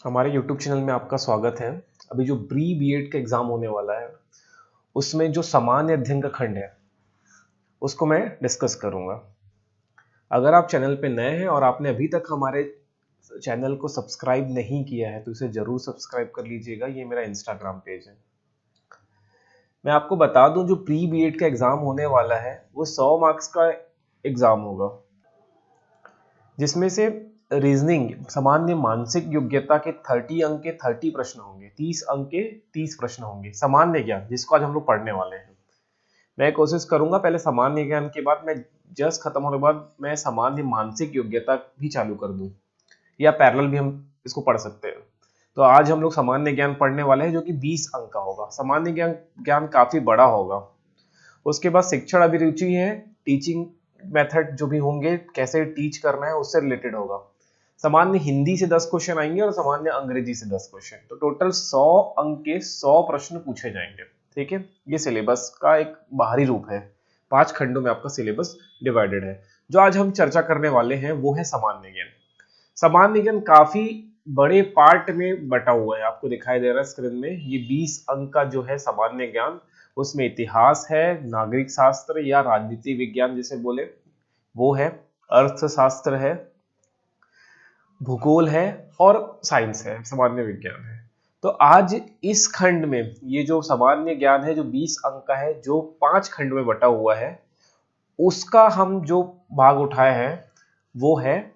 हमारे YouTube channel में आपका स्वागत है। अभी जो प्री बीएड का एग्जाम होने वाला है उसमें जो सामान्य अध्ययन का खंड है उसको मैं डिस्कस करूंगा। अगर आप चैनल पे नए हैं और आपने अभी तक हमारे चैनल को सब्सक्राइब नहीं किया है तो इसे जरूर सब्सक्राइब कर लीजिएगा। ये मेरा इंस्टाग्राम पेज है। मैं आपको बता दूं जो प्री बीएड का एग्जाम होने वाला है वो 100 मार्क्स का एग्जाम होगा, जिसमें से रीजनिंग सामान्य मानसिक योग्यता के 30 अंक के 30 प्रश्न होंगे, 30 अंक के 30 प्रश्न होंगे। सामान्य ज्ञान जिसको आज हम लोग पढ़ने वाले हैं, मैं कोशिश करूंगा पहले सामान्य ज्ञान के बाद मैं जस्ट खत्म होने के बाद मैं सामान्य मानसिक योग्यता भी चालू कर दूं, या पैरेलल भी हम इसको पढ़ सकते हैं। तो आज हम लोग सामान्य ज्ञान पढ़ने वाले हैं जो कि 20 अंक का होगा। सामान्य ज्ञान ज्ञान काफी बड़ा होगा। उसके बाद शिक्षण अभिरुचि है, टीचिंग मेथड जो भी होंगे, कैसे टीच करना है उससे रिलेटेड होगा। सामान्य हिंदी से 10 क्वेश्चन आएंगे और सामान्य अंग्रेजी से 10 क्वेश्चन, तो टोटल 100 अंक के 100 प्रश्न पूछे जाएंगे। ठीक है, ये सिलेबस का एक बाहरी रूप है। 5 खंडों में आपका सिलेबस डिवाइडेड है। जो आज हम चर्चा करने वाले हैं वो है सामान्य ज्ञान। सामान्य ज्ञान काफी बड़े पार्ट में बटा हुआ है, आपको दिखाई दे रहा है स्क्रीन में। ये 20 अंक का जो है सामान्य ज्ञान, उसमें इतिहास है, नागरिक शास्त्र या राजनीति विज्ञान जिसे बोले वो है, अर्थशास्त्र है, भूगोल है और साइंस है, सामान्य विज्ञान है। तो आज इस खंड में ये जो सामान्य ज्ञान है जो 20 अंक का है, जो 5 खंड में बटा हुआ है, उसका हम जो भाग उठाए हैं वो है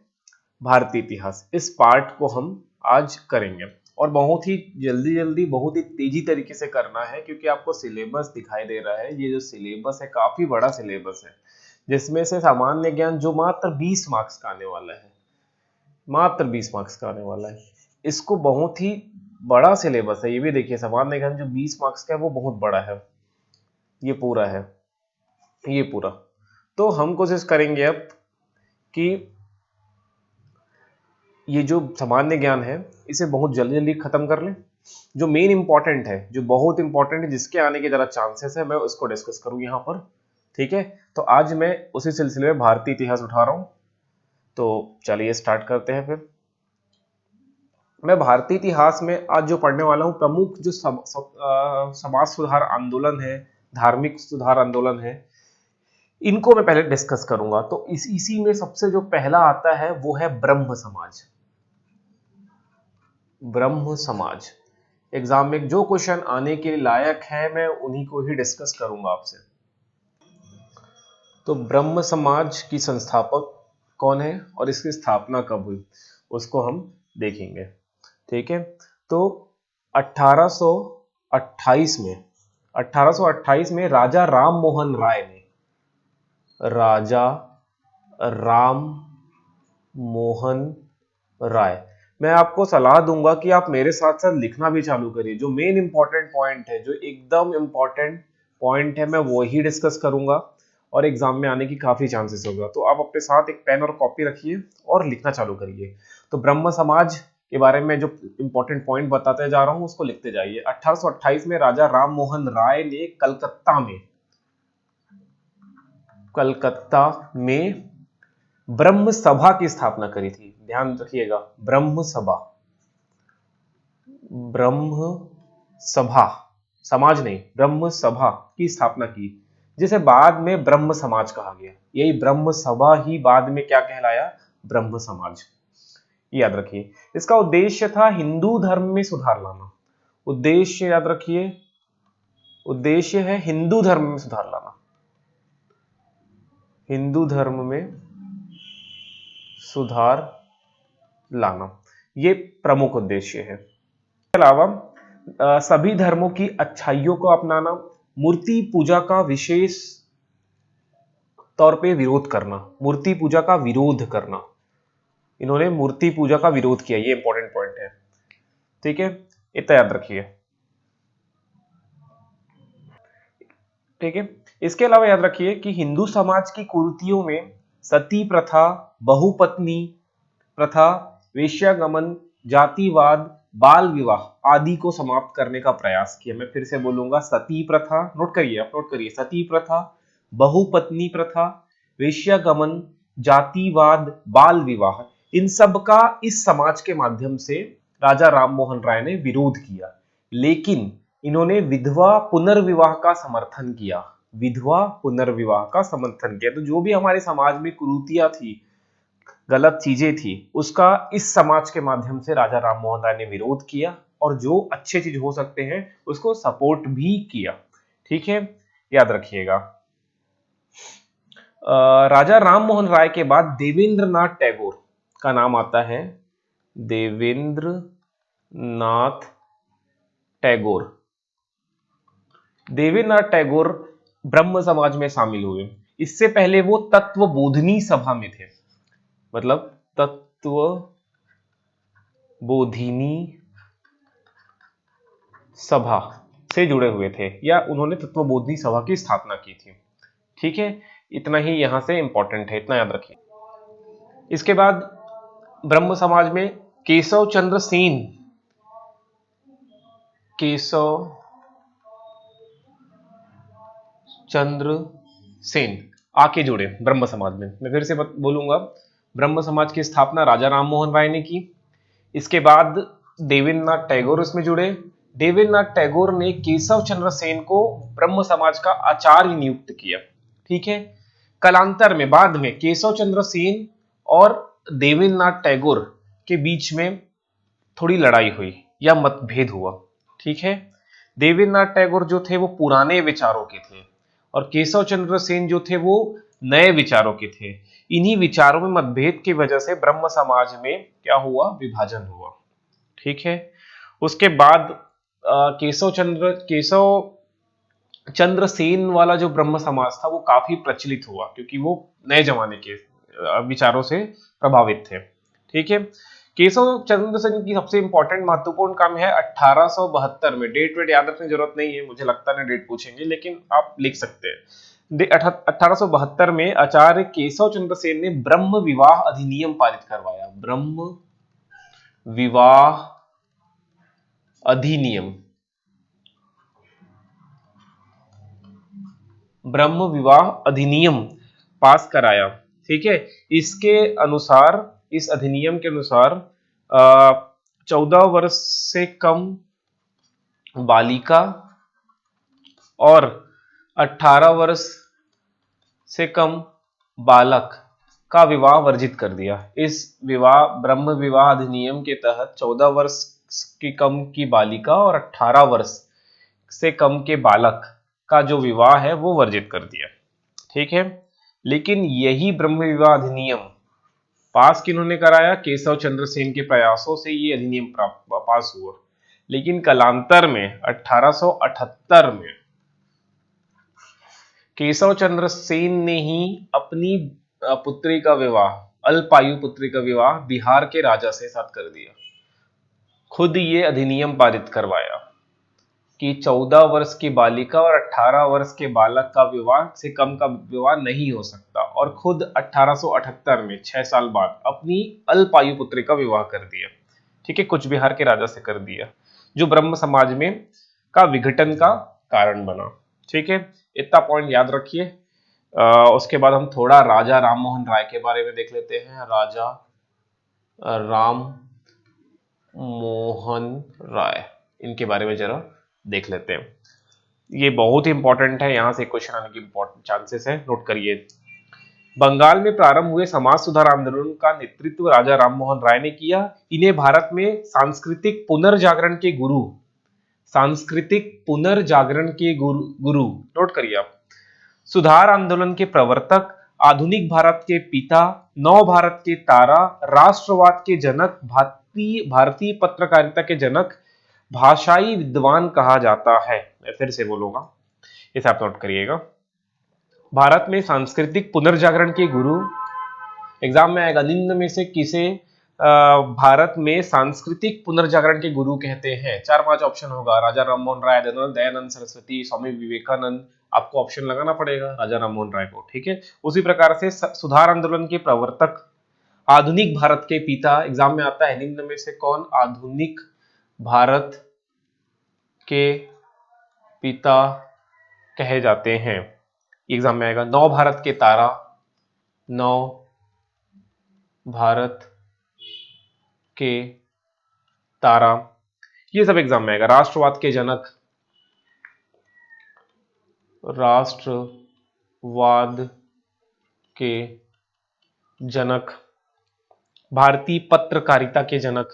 भारतीय इतिहास। इस पार्ट को हम आज करेंगे और बहुत ही जल्दी जल्दी बहुत ही तेजी तरीके से करना है, क्योंकि आपको सिलेबस दिखाई दे रहा है। ये जो सिलेबस है काफी बड़ा सिलेबस है, जिसमें से सामान्य ज्ञान जो मात्र 20 मार्क्स का आने वाला है, मात्र 20 मार्क्स का आने वाला है। इसको बहुत ही बड़ा सिलेबस है। ये भी देखिए, सामान्य ज्ञान जो 20 मार्क्स का है वो बहुत बड़ा है। ये पूरा है, ये पूरा। तो हम कोशिश करेंगे अब कि ये जो सामान्य ज्ञान है इसे बहुत जल्दी जल्दी खत्म कर लें। जो मेन इंपॉर्टेंट है, जो बहुत इंपॉर्टेंट है, जिसके आने के जरा चांसेस है, मैं उसको डिस्कस करूं यहाँ पर। ठीक है, तो आज मैं उसी सिलसिले में भारतीय इतिहास उठा रहा हूं। तो चलिए स्टार्ट करते हैं फिर। मैं भारतीय इतिहास में आज जो पढ़ने वाला हूँ, प्रमुख जो समाज सुधार आंदोलन है, धार्मिक सुधार आंदोलन है, इनको मैं पहले डिस्कस करूंगा। तो इसी में सबसे जो पहला आता है वो है ब्रह्म समाज। ब्रह्म समाज एग्जाम में जो क्वेश्चन आने के लायक है मैं उन्हीं को ही डिस्कस करूंगा आपसे। तो ब्रह्म समाज की संस्थापक कौन है और इसकी स्थापना कब हुई उसको हम देखेंगे। ठीक है, तो 1828 में राजा राम मोहन राय ने, राजा राम मोहन राय, मैं आपको सलाह दूंगा कि आप मेरे साथ साथ लिखना भी चालू करिए। जो मेन इंपॉर्टेंट पॉइंट है, जो एकदम इंपॉर्टेंट पॉइंट है, मैं वही डिस्कस करूंगा और एग्जाम में आने की काफी चांसेस होगा। तो आप अपने साथ एक पेन और कॉपी रखिए और लिखना चालू करिए। तो ब्रह्म समाज के बारे में जो इंपॉर्टेंट पॉइंट बताते जा रहा हूं उसको लिखते जाइए। 1828 में राजा राम मोहन राय ने कलकत्ता में ब्रह्म सभा की स्थापना करी थी। ध्यान रखिएगा, ब्रह्म सभा, ब्रह्म सभा, समाज नहीं, ब्रह्म सभा की स्थापना की, जिसे बाद में ब्रह्म समाज कहा गया। यही ब्रह्म सभा ही बाद में क्या कहलाया? ब्रह्म समाज। याद रखिए, इसका उद्देश्य था हिंदू धर्म में सुधार लाना। उद्देश्य याद रखिए, उद्देश्य है हिंदू धर्म में सुधार लाना, हिंदू धर्म में सुधार लाना, ये प्रमुख उद्देश्य है। इसके अलावा सभी धर्मों की अच्छाइयों को अपनाना, मूर्ति पूजा का विशेष तौर पे विरोध करना, मूर्ति पूजा का विरोध करना, इन्होंने मूर्ति पूजा का विरोध किया। ये इंपॉर्टेंट पॉइंट है। ठीक है, इतना याद रखिए। ठीक है, इसके अलावा याद रखिए कि हिंदू समाज की कुरीतियों में सती प्रथा, बहुपत्नी प्रथा, वेश्यागमन, जातिवाद, बाल विवाह आदि को समाप्त करने का प्रयास किया। मैं फिर से बोलूंगा, सती प्रथा, नोट करिए, आप नोट करिए, सती प्रथा, बहुपत्नी प्रथा, वेश्यागमन, जातिवाद, बाल विवाह, इन सब का इस समाज के माध्यम से राजा राम मोहन राय ने विरोध किया, लेकिन इन्होंने विधवा पुनर्विवाह का समर्थन किया। विधवा पुनर्विवाह का समर्थन किया। तो जो भी हमारे समाज में कुरीतियां थी, गलत चीजें थी, उसका इस समाज के माध्यम से राजा राम मोहन राय ने विरोध किया, और जो अच्छे चीज हो सकते हैं उसको सपोर्ट भी किया। ठीक है, याद रखिएगा। राजा राम मोहन राय के बाद देवेंद्र नाथ टैगोर का नाम आता है। देवेंद्र नाथ टैगोर। देवेंद्र नाथ टैगोर ब्रह्म समाज में शामिल हुए। इससे पहले वो तत्वबोधिनी सभा में थे, मतलब तत्वबोधिनी सभा से जुड़े हुए थे, या उन्होंने तत्वबोधिनी सभा की स्थापना की थी। ठीक है, इतना ही यहां से इंपॉर्टेंट है, इतना याद रखिए। इसके बाद ब्रह्म समाज में केशव चंद्र सेन, केशव चंद्र सेन आके जुड़े ब्रह्म समाज में। मैं फिर से बोलूंगा, ब्रह्म समाज की स्थापना राजा राम मोहन राय ने की। इसके बाद देवेंद्र नाथ टैगोर उसमें जुड़े। देवेंद्र नाथ टैगोर ने केशव चंद्र सेन को ब्रह्म समाज का आचार्य नियुक्त किया। ठीक है, कालांतर में बाद में केशव चंद्र सेन और देवेंद्र नाथ टैगोर के बीच में थोड़ी लड़ाई हुई या मतभेद हुआ। ठीक है, देवेंद्र नाथ टैगोर जो थे वो पुराने विचारों के थे, और केशव चंद्र सेन जो थे वो नए विचारों के थे। इन्हीं विचारों में मतभेद की वजह से ब्रह्म समाज में क्या हुआ, विभाजन हुआ। ठीक है, उसके बाद केशव चंद्र सेन वाला जो ब्रह्म समाज था वो काफी प्रचलित हुआ, क्योंकि वो नए जमाने के विचारों से प्रभावित थे। ठीक है, केशव चंद्र सेन की सबसे इंपॉर्टेंट महत्वपूर्ण काम है 1872 में। डेट वेट याद रखने की जरूरत नहीं है, मुझे लगता नहीं डेट पूछेंगे, लेकिन आप लिख सकते हैं। 1872 में आचार्य केशव चंद्र सेन ने ब्रह्म विवाह अधिनियम पारित करवाया। ब्रह्म विवाह अधिनियम, ब्रह्म विवाह अधिनियम पास कराया। ठीक है, इसके अनुसार, इस अधिनियम के अनुसार 14 वर्ष से कम बालिका और 18 वर्ष से कम बालक का विवाह वर्जित कर दिया। इस ब्रह्म विवाह अधिनियम के तहत 14 वर्ष की कम की बालिका और 18 वर्ष से कम के बालक का जो विवाह है वो वर्जित कर दिया। ठीक है, लेकिन यही ब्रह्म विवाह अधिनियम पास किन्होंने कराया, केशव चंद्र सेन के प्रयासों से ये अधिनियम पास हुआ। लेकिन कालांतर में 1878 में केशव चंद्र सेन ने ही अपनी पुत्री का विवाह, अल्पायु पुत्री का विवाह बिहार के राजा से साथ कर दिया। खुद ये अधिनियम पारित करवाया कि 14 वर्ष की बालिका और 18 वर्ष के बालक का विवाह से कम का विवाह नहीं हो सकता, और खुद 1878 में 6 साल बाद अपनी अल्पायु पुत्री का विवाह कर दिया। ठीक है, कुछ बिहार के राजा से कर दिया, जो ब्रह्म समाज में का विघटन का कारण बना। ठीक है, इतना पॉइंट याद रखिए। उसके बाद हम थोड़ा राजा राम मोहन राय के बारे में देख लेते हैं। राजा राम मोहन राय, इनके बारे में जरा देख लेते हैं। ये बहुत ही इंपॉर्टेंट है, यहां से क्वेश्चन आने की इंपॉर्टेंट चांसेस है, नोट करिए। बंगाल में प्रारंभ हुए समाज सुधार आंदोलन का नेतृत्व राजा राम मोहन राय ने किया। इन्हें भारत में सांस्कृतिक पुनर्जागरण के गुरु, सांस्कृतिक पुनर्जागरण के गुरु नोट करिए आप, सुधार आंदोलन के प्रवर्तक, आधुनिक भारत के पिता, नव भारत के तारा, राष्ट्रवाद के जनक, भारतीय पत्रकारिता के जनक, भाषाई विद्वान कहा जाता है। मैं फिर से बोलूंगा, इसे आप नोट करिएगा। भारत में सांस्कृतिक पुनर्जागरण के गुरु, एग्जाम में आएगा, निम्न में से किसे भारत में सांस्कृतिक पुनर्जागरण के गुरु कहते हैं? 4-5 ऑप्शन होगा, राजा राममोहन राय, दयानंद सरस्वती, स्वामी विवेकानंद। आपको ऑप्शन लगाना पड़ेगा राजा राममोहन राय को। ठीक है, उसी प्रकार से सुधार आंदोलन के प्रवर्तक, आधुनिक भारत के पिता, एग्जाम में आता है, निम्न में से कौन आधुनिक भारत के पिता कहे जाते हैं? एग्जाम में आएगा। नव भारत के तारा, नव भारत के तारा, ये सब एग्जाम में आएगा। राष्ट्रवाद के जनक, राष्ट्रवाद के जनक, भारतीय पत्रकारिता के जनक,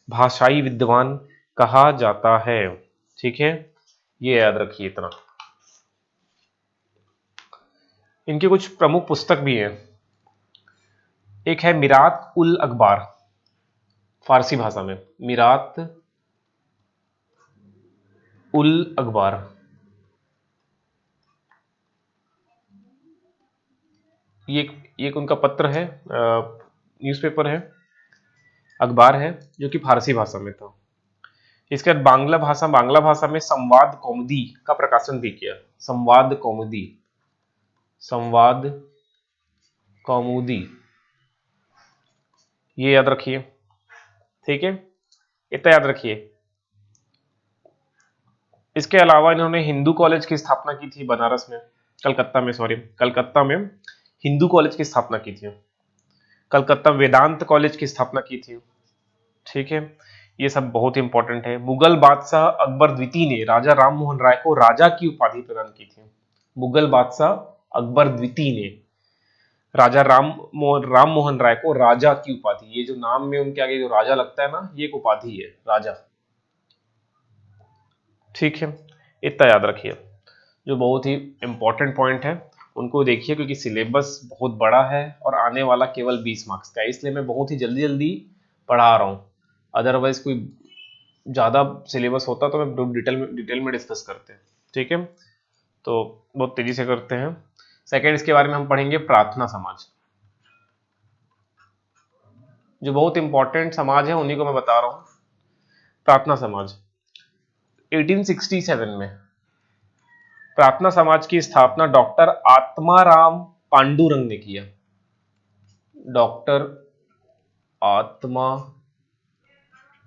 भाषाई विद्वान कहा जाता है। ठीक है, ये याद रखिए इतना। इनके कुछ प्रमुख पुस्तक भी हैं। एक है मिरात उल अखबार, फारसी भाषा में मिरात उल अखबार। ये एक उनका पत्र है, न्यूज़पेपर है, अखबार है, जो कि फारसी भाषा में था। इसके बाद बांग्ला भाषा में संवाद कौमुदी का प्रकाशन भी किया। संवाद कौमुदी, संवाद कौमुदी, ये याद रखिए। ठीक है, इतना याद रखिए। इसके अलावा इन्होंने हिंदू कॉलेज की स्थापना की थी बनारस में, कलकत्ता में हिंदू कॉलेज की स्थापना की थी। कलकत्ता वेदांत कॉलेज की स्थापना की थी। ठीक है, ये सब बहुत इंपॉर्टेंट है। मुगल बादशाह अकबर द्वितीय ने राजा राम मोहन राय को राजा की उपाधि प्रदान की थी। मुगल बादशाह अकबर द्वितीय ने राजा राम मोहन राय को राजा की उपाधि, ये जो नाम में उनके आगे जो राजा लगता है ना, ये एक उपाधि है, राजा। ठीक है, इतना याद रखिए। जो बहुत ही इंपॉर्टेंट पॉइंट है उनको देखिए, क्योंकि सिलेबस बहुत बड़ा है और आने वाला केवल 20 मार्क्स का है, इसलिए मैं बहुत ही जल्दी जल्दी पढ़ा रहा हूँ। अदरवाइज कोई ज़्यादा सिलेबस होता तो मैं डिटेल में डिस्कस करते हैं। ठीक है, तो बहुत तेजी से करते हैं। सेकेंड, इसके बारे में हम पढ़ेंगे प्रार्थना समाज। जो बहुत इंपॉर्टेंट समाज है उन्हीं को मैं बता रहा हूँ। प्रार्थना समाज 1867 में प्रार्थना समाज की स्थापना डॉक्टर आत्माराम पांडुरंग ने किया। डॉक्टर आत्मा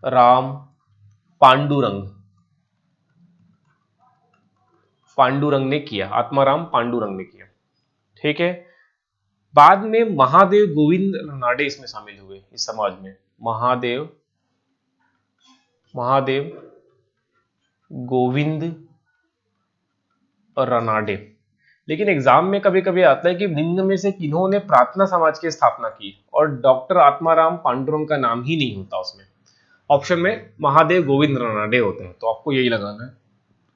राम पांडुरंग ने किया, आत्माराम पांडुरंग ने किया। ठीक है, बाद में महादेव गोविंद रनाडे इसमें शामिल हुए, इस समाज में महादेव गोविंद रनाडे। लेकिन एग्जाम में कभी कभी आता है कि निम्न में से किन्होंने प्रार्थना समाज की स्थापना की, और डॉक्टर आत्माराम पांडुरंग का नाम ही नहीं होता उसमें। ऑप्शन में महादेव गोविंद रनाडे होते हैं, तो आपको यही लगाना है,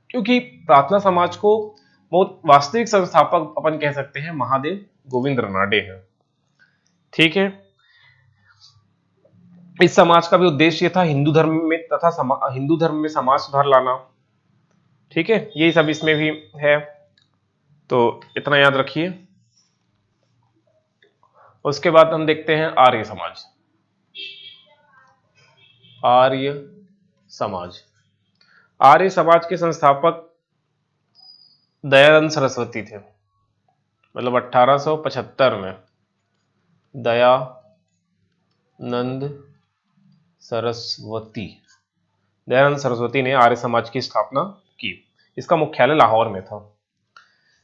क्योंकि प्रार्थना समाज को बहुत वास्तविक संस्थापक अपन कह सकते हैं महादेव गोविंद रनाडे हैं। ठीक है, इस समाज का भी उद्देश्य था हिंदू धर्म में समाज सुधार लाना। ठीक है, यही सब इसमें भी है, तो इतना याद रखिए। उसके बाद हम देखते हैं आर्य समाज। आर्य समाज, आर्य समाज के संस्थापक दयानंद सरस्वती थे। मतलब 1875 में दयानंद सरस्वती ने आर्य समाज की स्थापना की। इसका मुख्यालय लाहौर में था।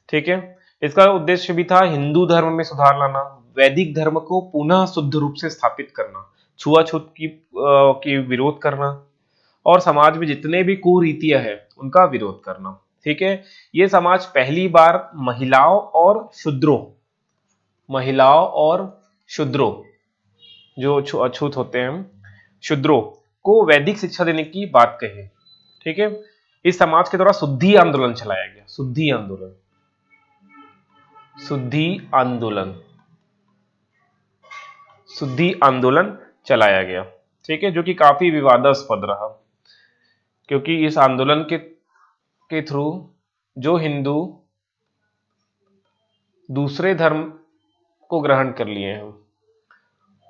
ठीक है, इसका उद्देश्य भी था हिंदू धर्म में सुधार लाना, वैदिक धर्म को पुनः शुद्ध रूप से स्थापित करना, छुआछूत की विरोध करना, और समाज में जितने भी कुरीतियां हैं उनका विरोध करना। ठीक है, ये समाज पहली बार महिलाओं और शूद्रों जो अछूत होते हैं, शूद्रों को वैदिक शिक्षा देने की बात कही। ठीक है, इस समाज के द्वारा शुद्धि आंदोलन चलाया गया। शुद्धि आंदोलन चलाया गया। ठीक है, जो कि काफी विवादास्पद रहा, क्योंकि इस आंदोलन के थ्रू जो हिंदू दूसरे धर्म को ग्रहण कर लिए हैं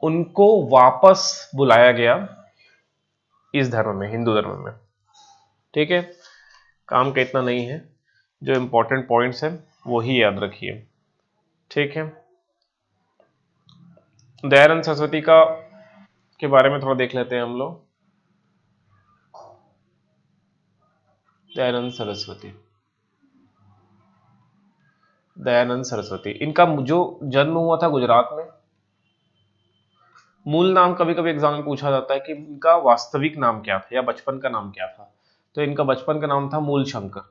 उनको वापस बुलाया गया इस धर्म में, हिंदू धर्म में। ठीक है, काम का इतना नहीं है, जो इंपॉर्टेंट पॉइंट्स हैं वो ही याद रखिए। ठीक है, दयानंद सरस्वती के बारे में थोड़ा देख लेते हैं हम लोग। दयानंद सरस्वती, इनका जो जन्म हुआ था गुजरात में, मूल नाम कभी कभी एग्जाम में पूछा जाता है कि इनका वास्तविक नाम क्या था या बचपन का नाम क्या था। तो इनका बचपन का नाम था मूल शंकर।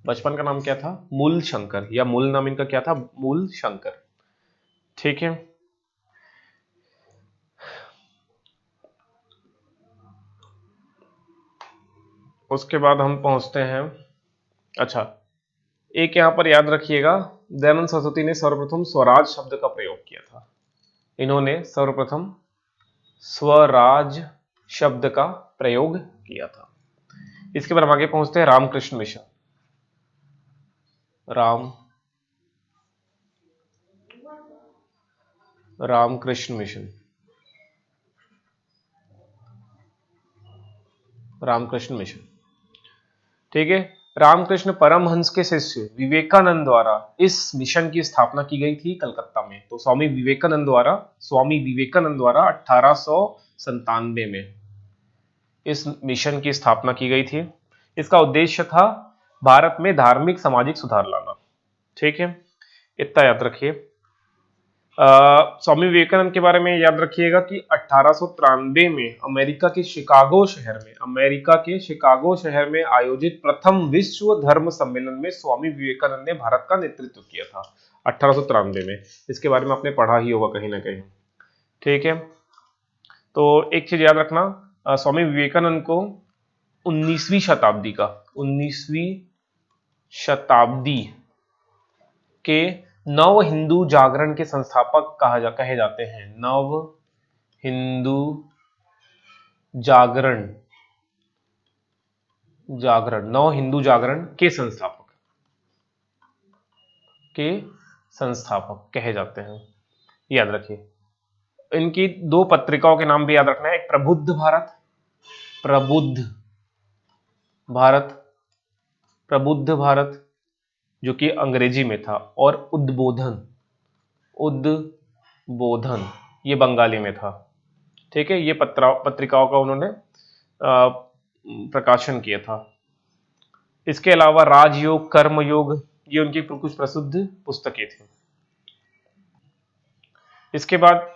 बचपन का नाम क्या था? मूल शंकर, या मूल नाम इनका क्या था? मूल शंकर। ठीक है। उसके बाद हम पहुंचते हैं, अच्छा, एक यहां पर याद रखिएगा, दयानंद सरस्वती ने सर्वप्रथम स्वराज शब्द का प्रयोग किया था। इन्होंने सर्वप्रथम स्वराज शब्द का प्रयोग किया था। इसके बाद हम आगे पहुंचते हैं Ramakrishna Mission. Ramakrishna Mission. Ramakrishna Mission, ठीक है। रामकृष्ण परमहंस के शिष्य विवेकानंद द्वारा इस मिशन की स्थापना की गई थी कलकत्ता में। तो स्वामी विवेकानंद द्वारा 1897 में इस मिशन की स्थापना की गई थी। इसका उद्देश्य था भारत में धार्मिक सामाजिक सुधार लाना। ठीक है, इतना याद रखिए। स्वामी विवेकानंद के बारे में याद रखिएगा कि 1893 में अमेरिका के शिकागो शहर में आयोजित प्रथम विश्व धर्म सम्मेलन में स्वामी विवेकानंद ने भारत का नेतृत्व किया था 1893 में। इसके बारे में आपने पढ़ा ही होगा कहीं ना कहीं। ठीक है, तो एक चीज याद रखना, स्वामी विवेकानंद को 19वीं शताब्दी के नव हिंदू जागरण के संस्थापक कहे जाते हैं। नव हिंदू जागरण के संस्थापक कहे जाते हैं, याद रखिए। इनकी दो पत्रिकाओं के नाम भी याद रखना है, एक प्रबुद्ध भारत जो कि अंग्रेजी में था, और उद्बोधन ये बंगाली में था। ठीक है, ये पत्रिकाओं का उन्होंने प्रकाशन किया था। इसके अलावा राजयोग, कर्मयोग, ये उनकी कुछ प्रसिद्ध पुस्तकें थी। इसके बाद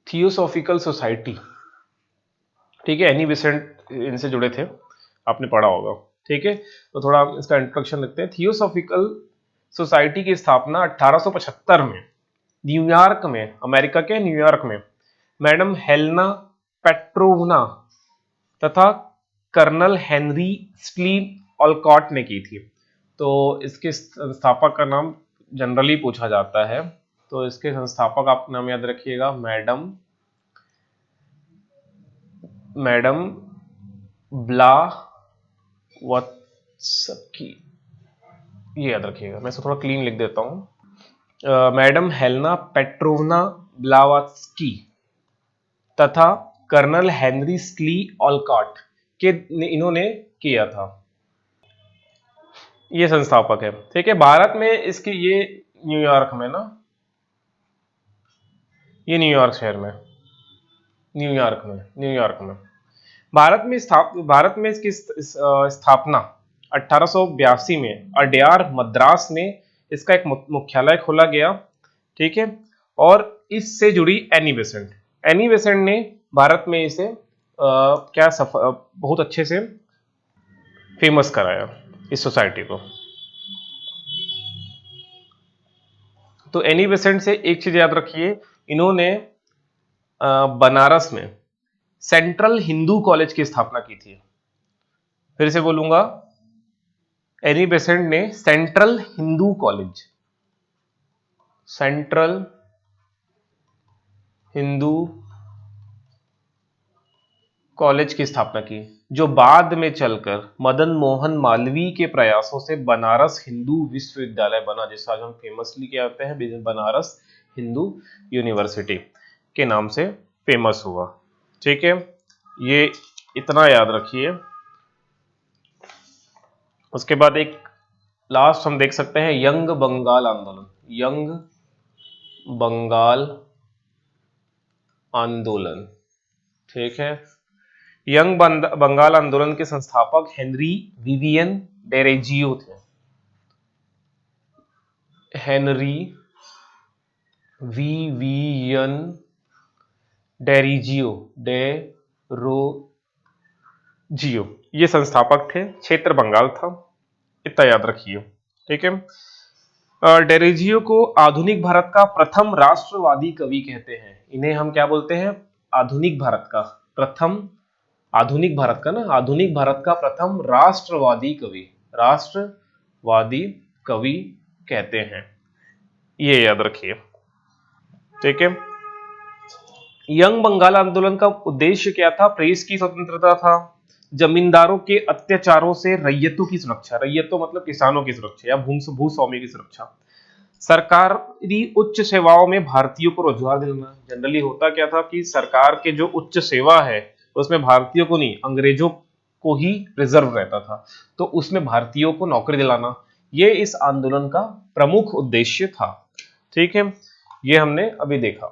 थियोसॉफिकल सोसाइटी, ठीक है, एनी बेसेंट इनसे जुड़े थे, आपने पढ़ा होगा। ठीक है, तो थोड़ा इसका इंट्रोडक्शन लिखते हैं। थियोसॉफिकल सोसाइटी की स्थापना 1875 में न्यूयॉर्क में, अमेरिका के न्यूयॉर्क में मैडम हेलेना पेट्रोवना तथा कर्नल हेनरी स्ली ऑलकॉट ने की थी। तो इसके संस्थापक का नाम जनरली पूछा जाता है, तो इसके संस्थापक आप नाम याद रखिएगा, मैडम ब्लावत्स्की, ये याद रखिएगा। मैं इसको थोड़ा क्लीन लिख देता हूं। मैडम हेलेना पेट्रोवना ब्लावत्स्की तथा कर्नल हेनरी स्ली ऑलकॉट के इन्होंने किया था, ये संस्थापक है। ठीक है, भारत में इसकी ये न्यूयॉर्क में ना, ये न्यूयॉर्क शहर में, न्यूयॉर्क में भारत में इसकी स्थापना 1882 में अडयार मद्रास में इसका एक मुख्यालय खोला गया। ठीक है, और इससे जुड़ी एनी बेसेंट ने भारत में इसे बहुत अच्छे से फेमस कराया इस सोसाइटी को। तो एनी बेसेंट से एक चीज याद रखिए, इन्होंने बनारस में सेंट्रल हिंदू कॉलेज की स्थापना की थी। फिर से बोलूंगा, एनी बेसेंट ने सेंट्रल हिंदू कॉलेज की स्थापना की, जो बाद में चलकर मदन मोहन मालवीय के प्रयासों से बनारस हिंदू विश्वविद्यालय बना, जिसका आज हम फेमसली कहते हैं बनारस हिंदू यूनिवर्सिटी के नाम से फेमस हुआ। ठीक है, ये इतना याद रखिए। उसके बाद एक लास्ट हम देख सकते हैं, यंग बंगाल आंदोलन। ठीक है, यंग बंगाल आंदोलन के संस्थापक हेनरी विवियन डेरेजियो थे। हेनरी विवियन डेरोजियो, ये संस्थापक थे। क्षेत्र बंगाल था, इतना याद रखिए। ठीक है। डेरोजियो को आधुनिक भारत का प्रथम राष्ट्रवादी कवि कहते हैं। इन्हें हम क्या बोलते हैं? आधुनिक भारत का प्रथम, आधुनिक भारत का ना, आधुनिक भारत का प्रथम राष्ट्रवादी कवि, राष्ट्रवादी कवि कहते हैं, ये याद रखिए। ठीक है। यंग बंगाल आंदोलन का उद्देश्य क्या था? प्रेस की स्वतंत्रता था, जमींदारों के अत्याचारों से रैयतों की सुरक्षा, रैयतों मतलब किसानों की सुरक्षा या भूस्वामी की सुरक्षा, सरकारी उच्च सेवाओं में भारतीयों को रोजगार दिलाना। जनरली होता क्या था कि सरकार के जो उच्च सेवा है उसमें भारतीयों को नहीं, अंग्रेजों को ही रिजर्व रहता था, तो उसमें भारतीयों को नौकरी दिलाना, ये इस आंदोलन का प्रमुख उद्देश्य था। ठीक है, ये हमने अभी देखा।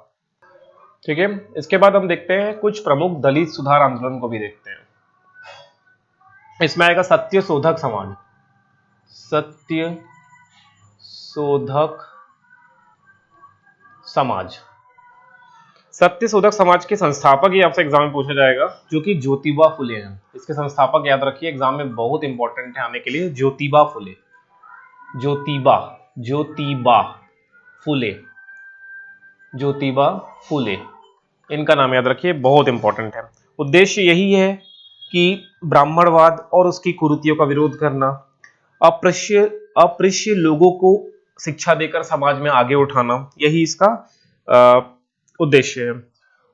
ठीक है, इसके बाद हम देखते हैं कुछ प्रमुख दलित सुधार आंदोलन को भी देखते हैं। इसमें आएगा सत्य शोधक समाज, सत्य शोधक समाज। सत्य शोधक समाज के संस्थापक ये आपसे एग्जाम में पूछा जाएगा, जो कि ज्योतिबा फुले हैं। इसके संस्थापक याद रखिए, एग्जाम में बहुत इंपॉर्टेंट है आने के लिए, ज्योतिबा फुले, ज्योतिबा ज्योतिबा फुले, ज्योतिबा फुले, इनका नाम याद रखिए, बहुत इंपॉर्टेंट है। उद्देश्य यही है कि ब्राह्मणवाद और उसकी कुरीतियों का विरोध करना, अस्पृश्य लोगों को शिक्षा देकर समाज में आगे उठाना, यही इसका उद्देश्य है।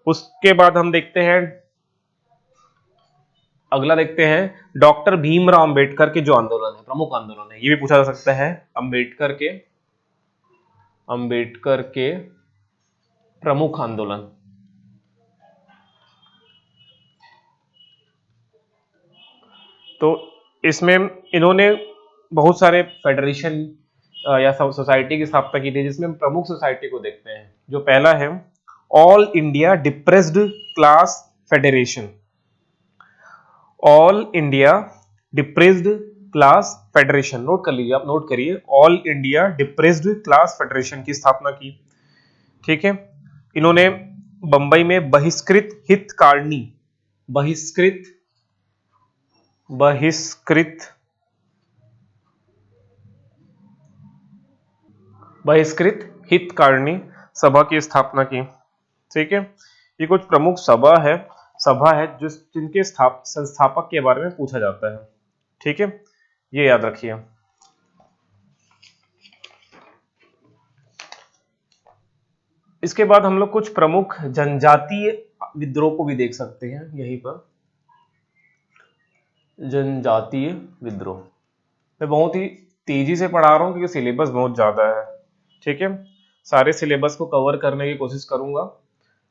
उसके बाद हम देखते हैं, अगला देखते हैं डॉक्टर भीमराव अंबेडकर के जो आंदोलन है, प्रमुख आंदोलन है, ये भी पूछा जा सकता है। अंबेडकर के प्रमुख आंदोलन, तो इसमें इन्होंने बहुत सारे फेडरेशन या सोसाइटी की स्थापना की थी, जिसमें प्रमुख सोसाइटी को देखते हैं। जो पहला है all India depressed class federation, all India depressed class federation, note कर लीजिए, आप नोट करिए, all India depressed class federation की स्थापना की। ठीक है, इन्होंने बंबई में बहिष्कृत हितकारिणी, बहिष्कृत हितकारिणी सभा की स्थापना की। ठीक है, ये कुछ प्रमुख सभा है जिनके संस्थापक के बारे में पूछा जाता है। ठीक है, ये याद रखिए। इसके बाद हम लोग कुछ प्रमुख जनजातीय विद्रोह को भी देख सकते हैं यहीं पर। जनजातीय विद्रोह मैं बहुत ही तेजी से पढ़ा रहा हूं क्योंकि सिलेबस बहुत ज्यादा है। ठीक है, सारे सिलेबस को कवर करने की कोशिश करूंगा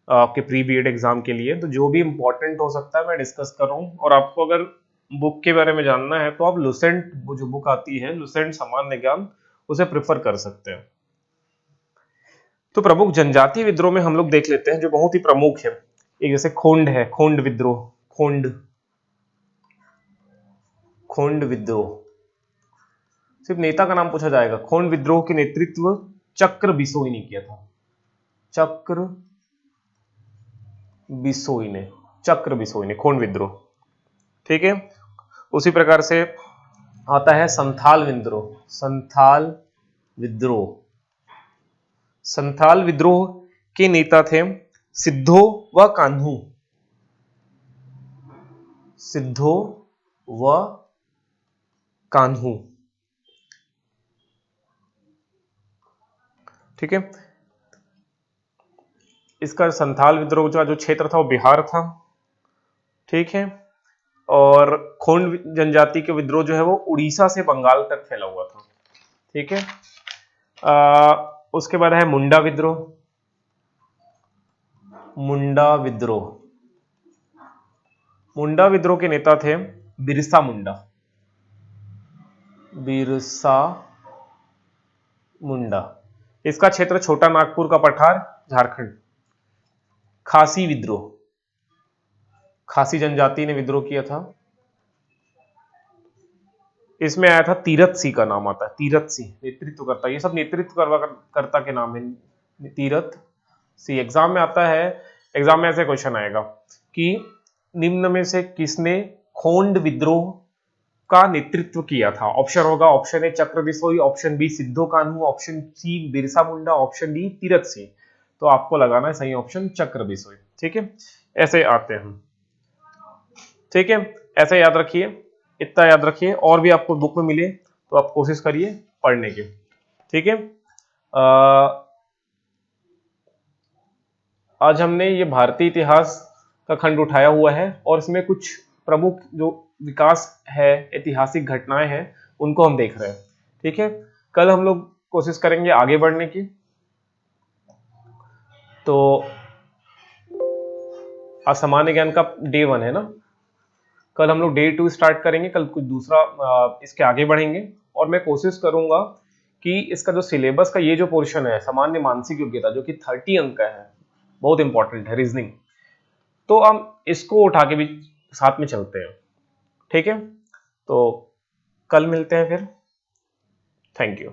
आपके प्री बीएड एग्जाम के लिए, तो जो भी इंपॉर्टेंट हो सकता है मैं डिस्कस कर रहा हूँ। और आपको अगर बुक के बारे में जानना है तो आप लुसेंट, जो बुक आती है लुसेंट सामान्य ज्ञान, उसे प्रेफर कर सकते हैं। तो प्रमुख जनजातीय विद्रोह में हम लोग देख लेते हैं जो बहुत ही प्रमुख है। एक जैसे खोंड है, खोंड विद्रोह, खोंड विद्रोह, सिर्फ नेता का नाम पूछा जाएगा। खोंड विद्रोह के नेतृत्व चक्र बिसोई ने किया था, चक्र बिसोई ने खोंड विद्रोह। ठीक है, उसी प्रकार से आता है संथाल विद्रोह के नेता थे सिद्धो व कान्हू। ठीक है, इसका संथाल विद्रोह का जो क्षेत्र था वो बिहार था। ठीक है, और खोंड जनजाति के विद्रोह जो है वो उड़ीसा से बंगाल तक फैला हुआ था। ठीक है, उसके बाद है मुंडा विद्रोह के नेता थे बिरसा मुंडा। इसका क्षेत्र छोटा नागपुर का पठार, झारखंड। खासी जनजाति ने विद्रोह किया था। इसमें आया था तीरथ सिंह का नाम आता है, तीरथ सिंह नेतृत्व करता, ये सब नेतृत्व करता के नाम है। तीरथ सी। एग्जाम में आता है, एग्जाम में ऐसे क्वेश्चन आएगा कि निम्न में से किसने खोंड विद्रोह का नेतृत्व किया था। ऑप्शन होगा, ऑप्शन ए चक्र Bisoi, option B Sidho Kanhu, option C Birsa Munda, option D Tirath Singh. तो आपको लगाना है सही ऑप्शन चक्र बिसोई। ठीक है, ऐसे आते हैं। ठीक है, ऐसे याद रखिए, इतना याद रखिए। और भी आपको बुक में मिले तो आप कोशिश करिए पढ़ने की। ठीक है, आज हमने ये भारतीय इतिहास का खंड उठाया हुआ है और इसमें कुछ प्रमुख जो विकास है, ऐतिहासिक घटनाएं हैं, उनको हम देख रहे हैं। ठीक है, कल हम लोग कोशिश करेंगे आगे बढ़ने की। तो आज सामान्य ज्ञान का डे 1 है ना, कल हम लोग डे 2 स्टार्ट करेंगे, कल कुछ दूसरा इसके आगे बढ़ेंगे। और मैं कोशिश करूंगा कि इसका जो सिलेबस का ये जो पोर्शन है, सामान्य मानसिक योग्यता, जो कि 30 अंक का है, बहुत इंपॉर्टेंट है, रीजनिंग, तो हम इसको उठा के भी साथ में चलते हैं। ठीक है, तो कल मिलते हैं फिर। Thank you.